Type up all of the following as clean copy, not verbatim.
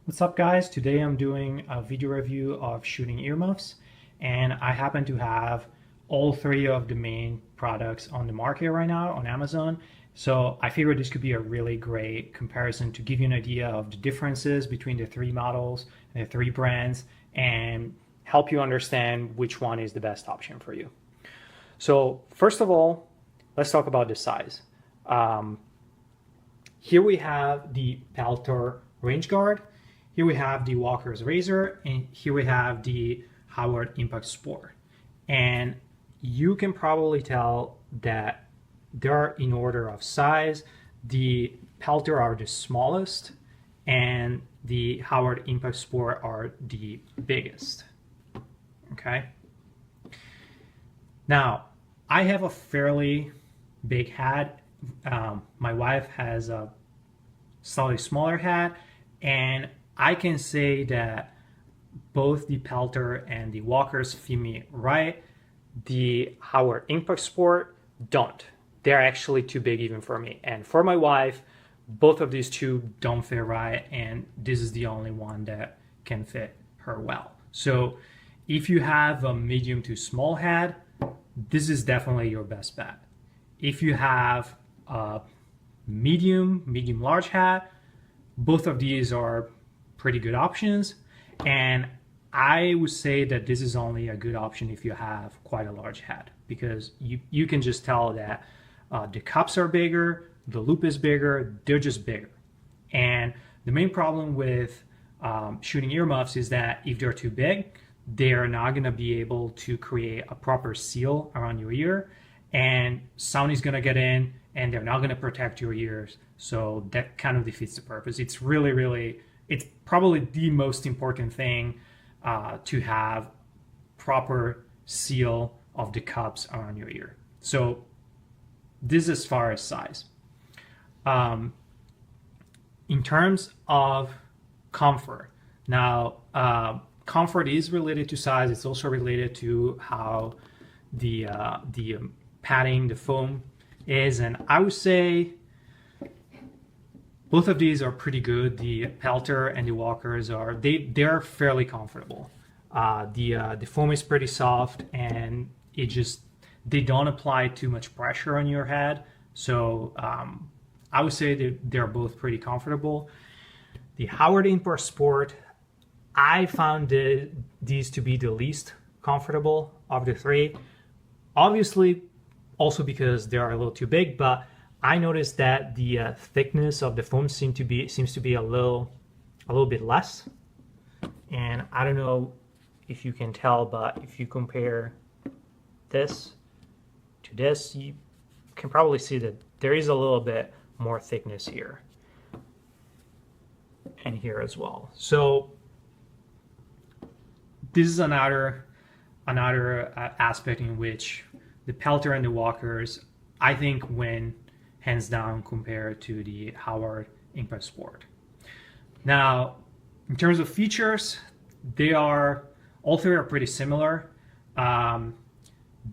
What's up guys? Today I'm doing a video review of shooting earmuffs, and I happen to have all three of the main products on the market right now on Amazon. So I figured this could be a really great comparison to give you an idea of the differences between the three models and the three brands and help you understand which one is the best option for you. So first of all, let's talk about the size. Here we have the Peltor Range Guard. Here we have the Walker's Razor, and here we have the Howard Impact Sport. And you can probably tell that they're in order of size. The Peltor are the smallest, and the Howard Impact Sport are the biggest. Okay. Now, I have a fairly big hat. My wife has a slightly smaller hat, and I can say that both the Peltor and the Walkers fit me right. The Howard Impact Sport don't. They're actually too big even for me. And for my wife, both of these two don't fit right, and this is the only one that can fit her well. So if you have a medium to small hat, this is definitely your best bet. If you have a medium large hat, both of these are pretty good options, and I would say that this is only a good option if you have quite a large hat, because you can just tell that the cups are bigger, the loop is bigger, they're just bigger. And the main problem with shooting earmuffs is that if they're too big, they're not going to be able to create a proper seal around your ear, and sound is going to get in and they're not going to protect your ears. So that kind of defeats the purpose. It's it's probably the most important thing to have proper seal of the cups around your ear. So this is as far as size. In terms of comfort, now comfort is related to size. It's also related to how the padding, the foam is, and I would say both of these are pretty good. The Peltor and the Walkers they're fairly comfortable. The foam is pretty soft, and they don't apply too much pressure on your head. So I would say they're both pretty comfortable. The Howard Impact Sport, I found these to be the least comfortable of the three. Obviously, also because they are a little too big, but I noticed that the thickness of the foam seems to be a little bit less. And I don't know if you can tell, but if you compare this to this, you can probably see that there is a little bit more thickness here and here as well. So this is another aspect in which the Peltor and the Walkers, I think, win hands down compared to the Howard Impact Sport. Now, in terms of features, all three are pretty similar. They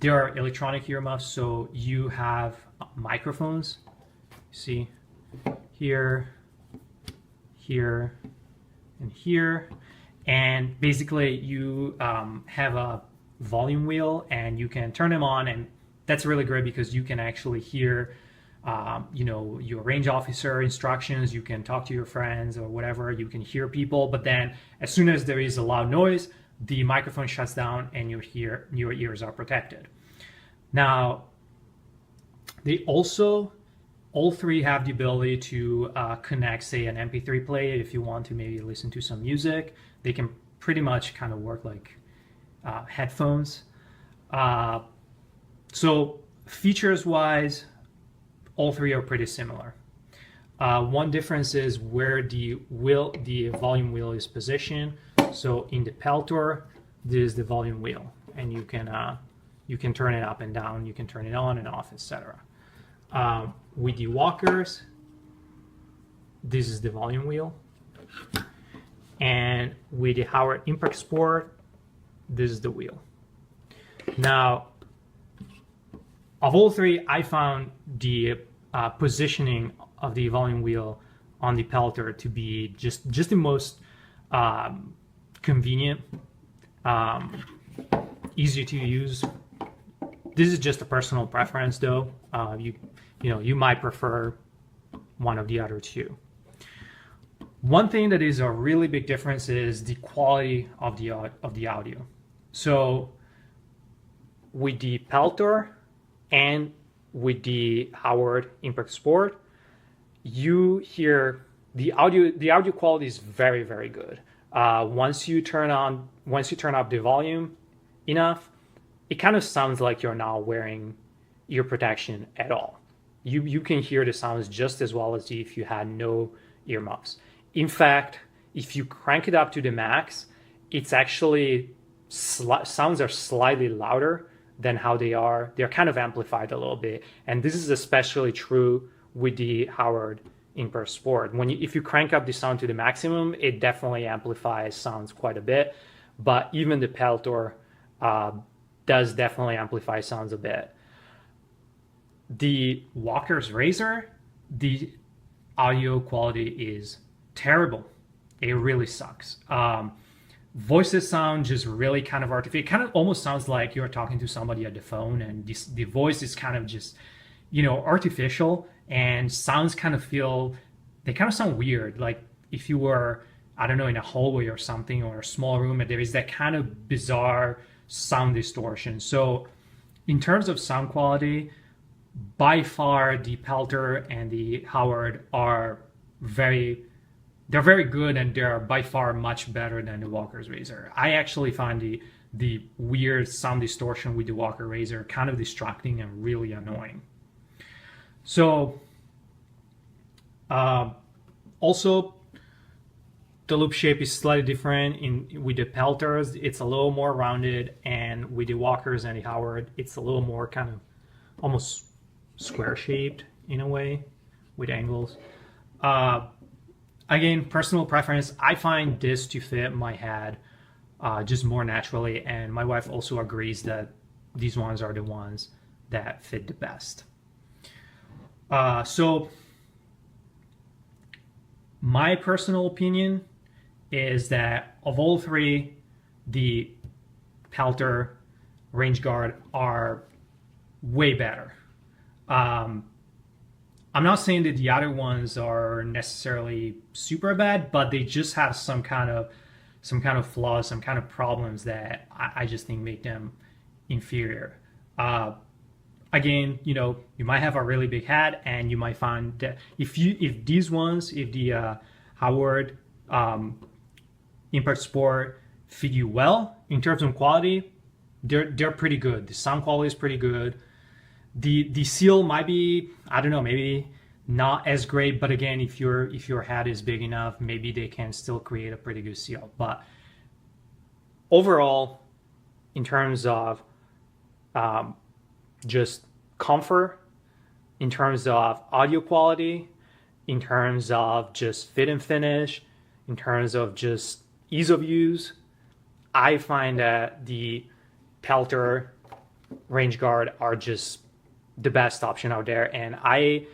are electronic earmuffs, so you have microphones. See here, here, and here, and basically you have a volume wheel, and you can turn them on, and that's really great because you can actually hear your range officer instructions. You can talk to your friends or whatever. You can hear people, but then as soon as there is a loud noise, the microphone shuts down and your ears are protected. Now, all three have the ability to connect, say, an MP3 player. If you want to maybe listen to some music, they can pretty much kind of work like headphones. So features wise, all three are pretty similar. One difference is where the volume wheel is positioned. So in the Peltor, this is the volume wheel, and you can turn it up and down, you can turn it on and off, etc. With the Walkers, this is the volume wheel, and with the Howard Impact Sport, this is the wheel. Now, of all three, I found the positioning of the volume wheel on the Peltor to be just the most convenient, um, easy to use. This is just a personal preference, though. You might prefer one of the other two. One thing that is a really big difference is the quality of the audio. So with the Peltor and with the Howard Impact Sport, you hear the audio quality is very, very good. Once you turn up the volume enough, it kind of sounds like you're not wearing ear protection at all. You can hear the sounds just as well as if you had no earmuffs. In fact, if you crank it up to the max, it's actually sounds are slightly louder than how they are. They're kind of amplified a little bit, and this is especially true with the Howard Impact Sport. If you crank up the sound to the maximum, it definitely amplifies sounds quite a bit. But even the Peltor does definitely amplify sounds a bit. The Walker's Razor, the audio quality is terrible. It really sucks. Voices sound just really kind of artificial. It kind of almost sounds like you're talking to somebody at the phone, and the voice is kind of just, artificial, and sounds kind of sound weird. Like if you were, I don't know, in a hallway or something, or a small room, and there is that kind of bizarre sound distortion. So in terms of sound quality, by far the Peltor and the Howard are they're very good, and they're by far much better than the Walker's Razor. I actually find the weird sound distortion with the Walker Razor kind of distracting and really annoying. So also the loop shape is slightly different with the Peltors. It's a little more rounded, and with the Walkers and the Howard, it's a little more kind of almost square shaped in a way with angles. Again, personal preference. I find this to fit my head just more naturally, and my wife also agrees that these ones are the ones that fit the best. So my personal opinion is that of all three, the Peltor, Range Guard are way better. I'm not saying that the other ones are necessarily super bad, but they just have some kind of flaws, some kind of problems that I just think make them inferior. Again, you might have a really big head, and you might find that if the Howard Impact Sport fit you well in terms of quality, they're pretty good. The sound quality is pretty good. The seal might be, I don't know, maybe not as great, but again, if your head is big enough, maybe they can still create a pretty good seal. But overall, in terms of just comfort, in terms of audio quality, in terms of just fit and finish, in terms of just ease of use, I find that the Peltor Range Guard are just the best option out there. And I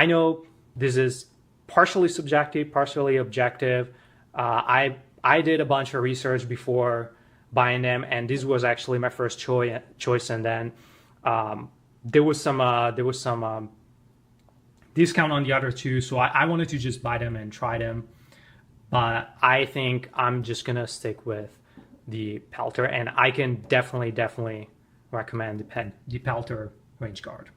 know this is partially subjective, partially objective. I did a bunch of research before buying them, and this was actually my first choice. And then there was some discount on the other two, so I wanted to just buy them and try them. But I think I'm just gonna stick with the Peltor, and I can definitely recommend the Peltor Range Guard.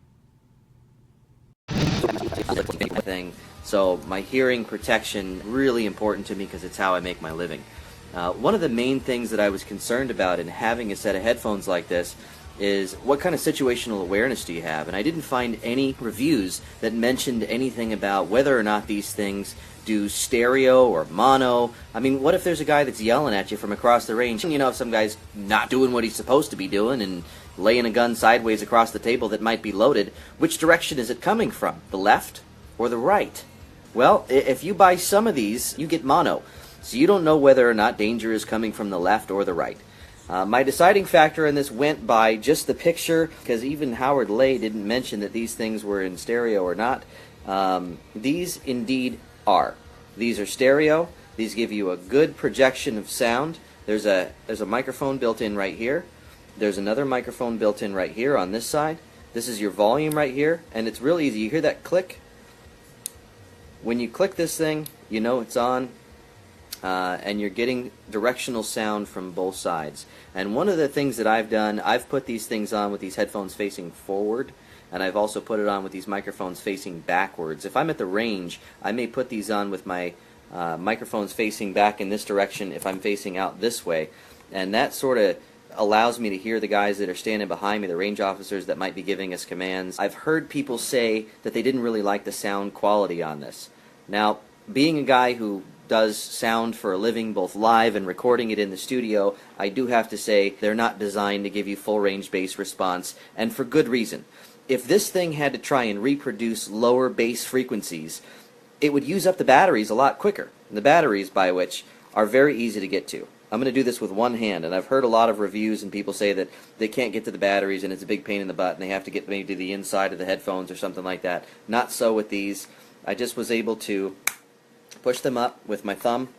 Thing. So my hearing protection really important to me because it's how I make my living. One of the main things that I was concerned about in having a set of headphones like this is what kind of situational awareness do you have? And I didn't find any reviews that mentioned anything about whether or not these things do stereo or mono. I mean, what if there's a guy that's yelling at you from across the range? If some guy's not doing what he's supposed to be doing and laying a gun sideways across the table that might be loaded, which direction is it coming from? The left or the right? Well, if you buy some of these, you get mono. So you don't know whether or not danger is coming from the left or the right. My deciding factor in this went by just the picture, because even Howard Leight didn't mention that these things were in stereo or not. These indeed are. These are stereo. These give you a good projection of sound. There's a microphone built in right here. There's another microphone built in right here on this side. This is your volume right here, and it's real easy. You hear that click? When you click this thing, you know it's on, and you're getting directional sound from both sides. And one of the things that I've done, I've put these things on with these headphones facing forward, and I've also put it on with these microphones facing backwards. If I'm at the range, I may put these on with my microphones facing back in this direction if I'm facing out this way, and that sort of allows me to hear the guys that are standing behind me, the range officers that might be giving us commands. I've heard people say that they didn't really like the sound quality on this. Now, being a guy who does sound for a living, both live and recording it in the studio, I do have to say they're not designed to give you full range bass response, and for good reason. If this thing had to try and reproduce lower bass frequencies, it would use up the batteries a lot quicker. And the batteries, by which, are very easy to get to. I'm going to do this with one hand, and I've heard a lot of reviews and people say that they can't get to the batteries and it's a big pain in the butt and they have to get maybe to the inside of the headphones or something like that. Not so with these. I just was able to push them up with my thumb.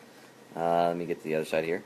Let me get to the other side here.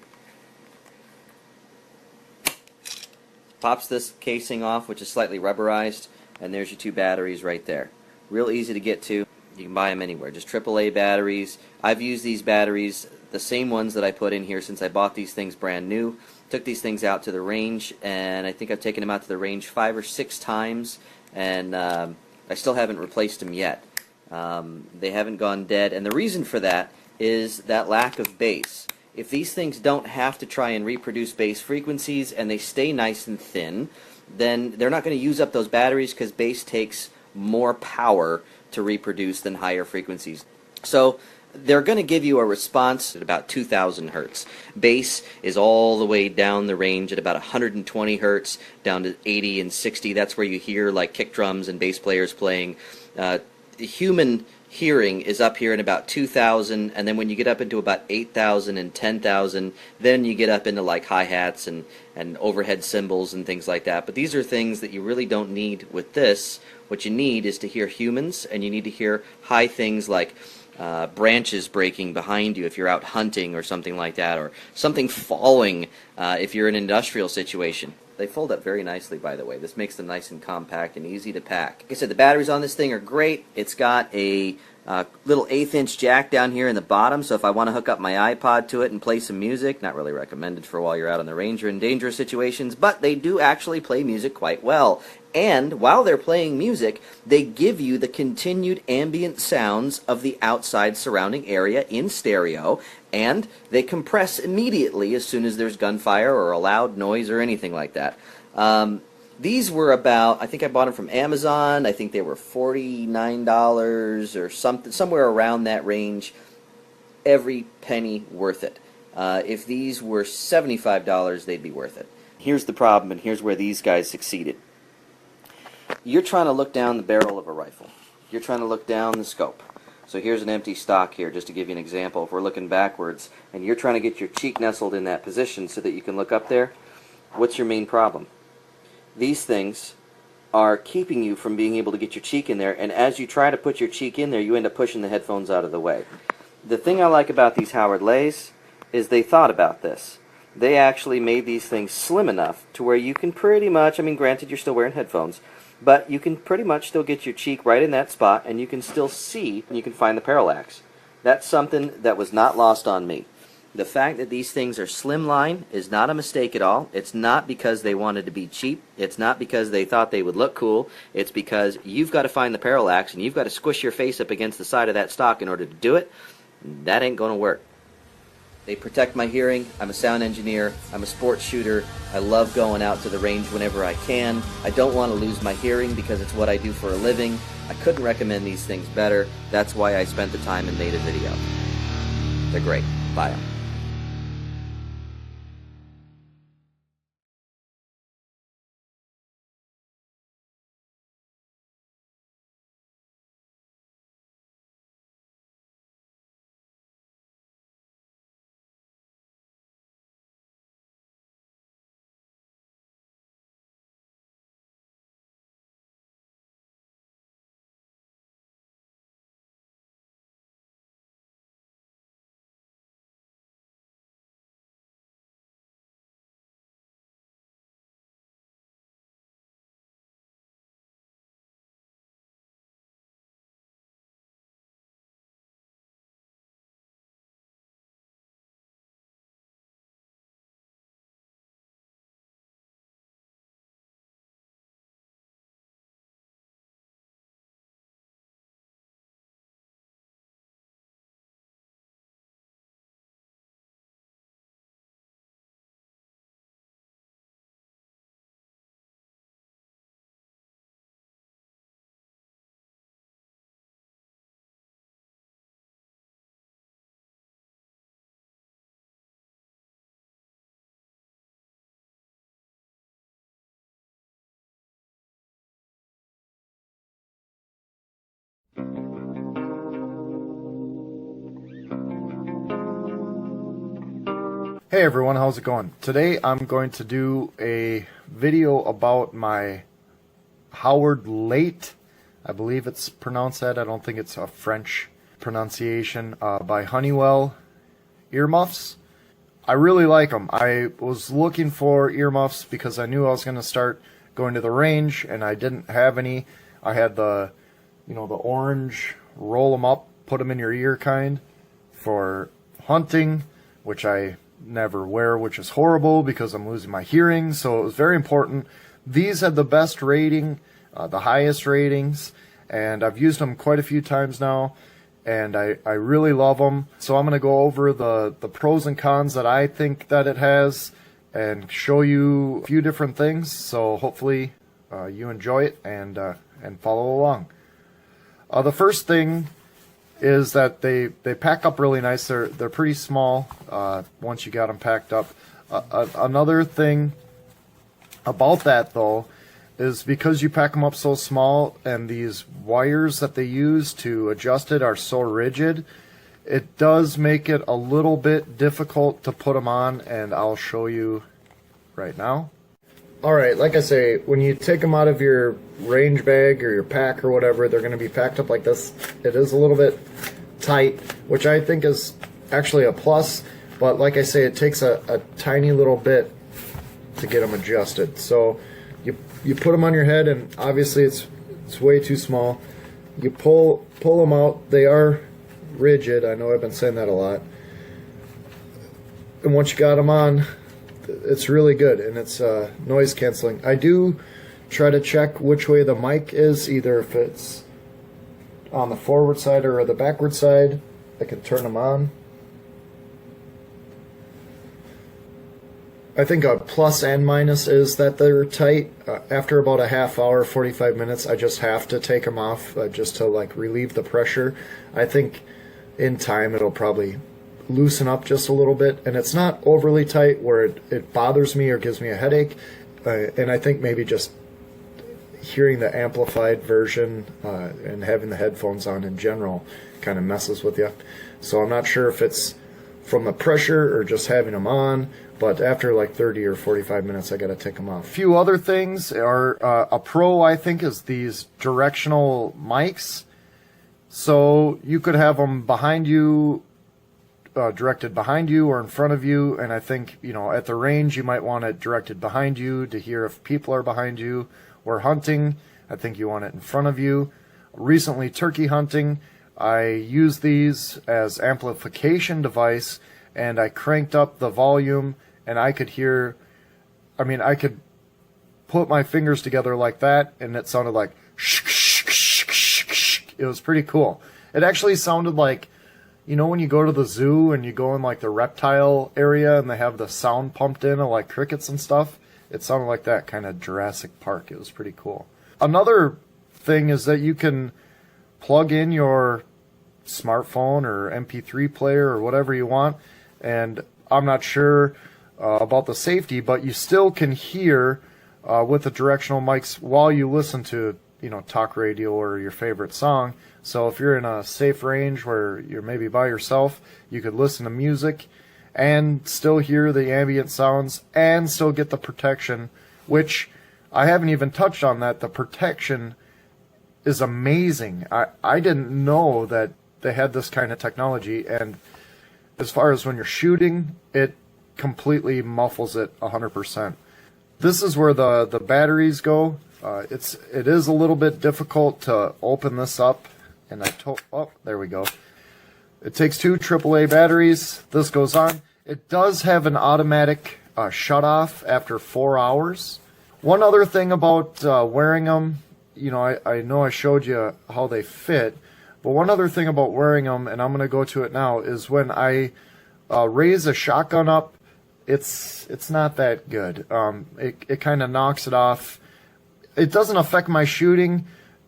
Pops this casing off, which is slightly rubberized, and there's your two batteries right there. Real easy to get to. You can buy them anywhere. Just AAA batteries. I've used these batteries, the same ones that I put in here since I bought these things brand new. Took these things out to the range, and I think I've taken them out to the range 5 or 6 times, and I still haven't replaced them yet. They haven't gone dead, and the reason for that is that lack of bass. If these things don't have to try and reproduce bass frequencies and they stay nice and thin, then they're not going to use up those batteries because bass takes more power to reproduce than higher frequencies. So they're going to give you a response at about 2,000 hertz. Bass is all the way down the range at about 120 hertz, down to 80 and 60. That's where you hear like kick drums and bass players playing. Human hearing is up here in about 2,000, and then when you get up into about 8,000 and 10,000, then you get up into like hi-hats and overhead cymbals and things like that. But these are things that you really don't need with this. What you need is to hear humans, and you need to hear high things like branches breaking behind you if you're out hunting or something like that, or something falling if you're in an industrial situation. They fold up very nicely, by the way. This makes them nice and compact and easy to pack. Like I said, the batteries on this thing are great. It's got a little 1/8" jack down here in the bottom, so if I want to hook up my iPod to it and play some music, not really recommended for while you're out on the range or in dangerous situations, but they do actually play music quite well. And while they're playing music, they give you the continued ambient sounds of the outside surrounding area in stereo, and they compress immediately as soon as there's gunfire or a loud noise or anything like that. These were about, I think I bought them from Amazon. I think they were $49 or something, somewhere around that range. Every penny worth it. If these were $75, they'd be worth it. Here's the problem, and here's where these guys succeeded. You're trying to look down the barrel of a rifle. You're trying to look down the scope. So here's an empty stock here, just to give you an example. If we're looking backwards, and you're trying to get your cheek nestled in that position so that you can look up there, what's your main problem? These things are keeping you from being able to get your cheek in there, and as you try to put your cheek in there, you end up pushing the headphones out of the way. The thing I like about these Howard Leighs is they thought about this. They actually made these things slim enough to where you can pretty much, I mean, granted you're still wearing headphones, but you can pretty much still get your cheek right in that spot, and you can still see, and you can find the parallax. That's something that was not lost on me. The fact that these things are slimline is not a mistake at all. It's not because they wanted to be cheap. It's not because they thought they would look cool. It's because you've got to find the parallax, and you've got to squish your face up against the side of that stock in order to do it. That ain't going to work. They protect my hearing. I'm a sound engineer. I'm a sports shooter. I love going out to the range whenever I can. I don't want to lose my hearing because it's what I do for a living. I couldn't recommend these things better. That's why I spent the time and made a video. They're great. Buy them. Hey everyone, how's it going? Today I'm going to do a video about my Howard Leight, I believe it's pronounced that, I don't think it's a French pronunciation, by Honeywell earmuffs. I really like them. I was looking for earmuffs because I knew I was going to start going to the range and I didn't have any. I had the, the orange roll them up, put them in your ear kind for hunting, which I never wear, which is horrible because I'm losing my hearing, so it was very important. These had the best rating, the highest ratings, and I've used them quite a few times now, and I really love them. So I'm going to go over the pros and cons that I think that it has and show you a few different things, so hopefully you enjoy it and follow along. The first thing is that they pack up really nice. They're pretty small once you got them packed up. Another thing about that though is because you pack them up so small and these wires that they use to adjust it are so rigid, it does make it a little bit difficult to put them on, and I'll show you right now. Alright, like I say, when you take them out of your range bag or your pack or whatever, they're going to be packed up like this. It is a little bit tight, which I think is actually a plus, but like I say, it takes a tiny little bit to get them adjusted. So you put them on your head, and obviously it's way too small. You pull them out. They are rigid. I know I've been saying that a lot. And once you got them on, it's really good, and it's noise canceling. I do try to check which way the mic is, either if it's on the forward side or the backward side. I can turn them on. I think a plus and minus is that they're tight. After about a half hour, 45 minutes, I just have to take them off just to like relieve the pressure. I think in time it'll probably loosen up just a little bit, and it's not overly tight where it bothers me or gives me a headache, and I think maybe just hearing the amplified version and having the headphones on in general kind of messes with you. So I'm not sure if it's from the pressure or just having them on, but after like 30 or 45 minutes I gotta take them off. A few other things are a pro, I think, is these directional mics. So you could have them behind you, directed behind you or in front of you, and I think, at the range you might want it directed behind you to hear if people are behind you, or hunting, I think you want it in front of you. Recently turkey hunting, I used these as amplification device, and I cranked up the volume, and I could hear, I could put my fingers together like that, and it sounded like shh, shh, shh, shh, shh. It was pretty cool. It actually sounded like, when you go to the zoo and you go in like the reptile area and they have the sound pumped in of like crickets and stuff, it sounded like that, kind of Jurassic Park. It was pretty cool. Another thing is that you can plug in your smartphone or MP3 player or whatever you want, and I'm not sure about the safety, but you still can hear with the directional mics while you listen to talk radio or your favorite song. So if you're in a safe range where you're maybe by yourself, you could listen to music and still hear the ambient sounds and still get the protection, which I haven't even touched on that. The protection is amazing. I didn't know that they had this kind of technology, and as far as when you're shooting, it completely muffles it 100%. This is where the batteries go. It is a little bit difficult to open this up, and oh, there we go. It takes 2 AAA batteries. This goes on. It does have an automatic shut off after 4 hours. One other thing about wearing them, I know I showed you how they fit, but one other thing about wearing them, and I'm going to go to it now, is when I raise a shotgun up, it's not that good. It kind of knocks it off. It doesn't affect my shooting,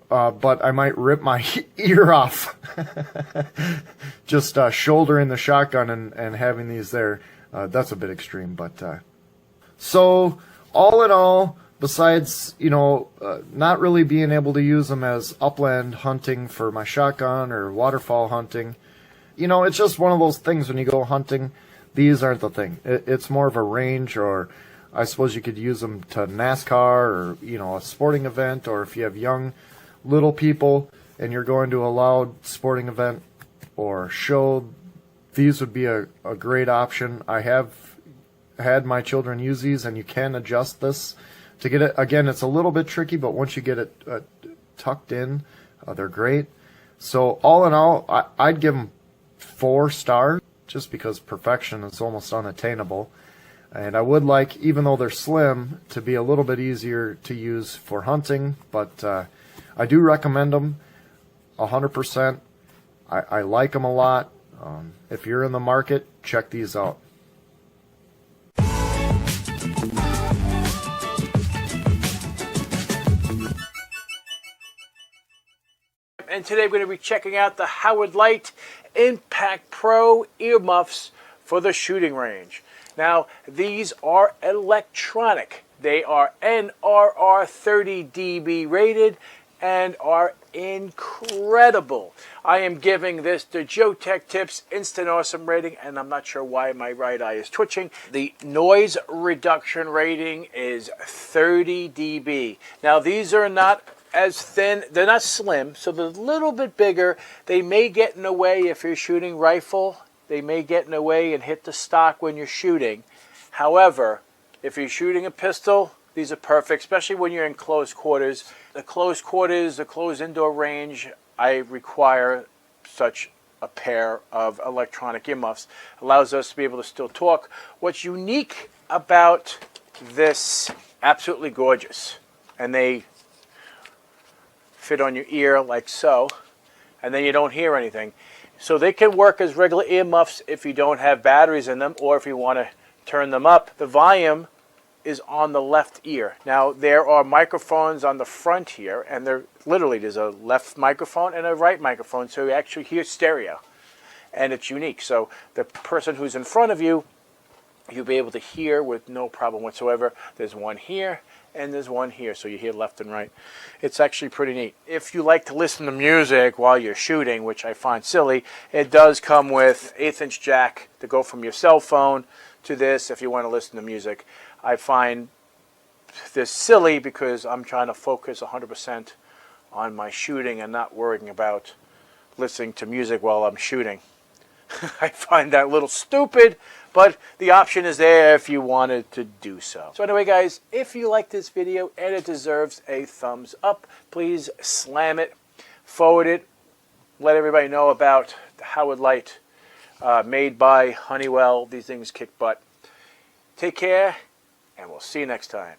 but I might rip my ear off just shouldering the shotgun and having these there. That's a bit extreme, but so all in all, besides not really being able to use them as upland hunting for my shotgun or waterfowl hunting, it's just one of those things when you go hunting. these aren't the thing. It's more of a range, or I suppose you could use them to NASCAR, or, you know, a sporting event, or if you have young little people and you're going to a loud sporting event or show, these would be a great option. I have had my children use these, and you can adjust this to get it. Again, it's a little bit tricky, but once you get it tucked in, they're great. So all in all, I'd give them 4 stars, just because perfection is almost unattainable. And I would like, even though they're slim, to be a little bit easier to use for hunting. But I do recommend them 100%. I like them a lot. If you're in the market, check these out. And today we're going to be checking out the Leight Impact Pro earmuffs for the shooting range. Now, these are electronic. They are NRR 30dB rated and are incredible. I am giving this the Joe Tech Tips Instant Awesome rating, and I'm not sure why my right eye is twitching. The noise reduction rating is 30 dB. Now, these are not as thin, they're not slim, so they're a little bit bigger. They may get in the way if you're shooting rifle. They may get in the way and hit the stock when you're shooting. However, if you're shooting a pistol, these are perfect, especially when you're in close quarters. The closed indoor range, I require such a pair of electronic earmuffs. Allows us to be able to still talk. What's unique about this, absolutely gorgeous, and they fit on your ear like so, and then you don't hear anything. So they can work as regular earmuffs if you don't have batteries in them, or if you want to turn them up. The volume is on the left ear. Now, there are microphones on the front here, and there's a left microphone and a right microphone, so you actually hear stereo, and it's unique. So the person who's in front of you, you'll be able to hear with no problem whatsoever. There's one here, and there's one here, so you hear left and right. It's actually pretty neat. If you like to listen to music while you're shooting, which I find silly, it does come with 1/8" jack to go from your cell phone to this if you want to listen to music. I find this silly because I'm trying to focus 100% on my shooting and not worrying about listening to music while I'm shooting. I find that a little stupid, but the option is there if you wanted to do so. So anyway, guys, if you like this video and it deserves a thumbs up, please slam it, forward it, let everybody know about the Leight, made by Honeywell. These things kick butt. Take care, and we'll see you next time.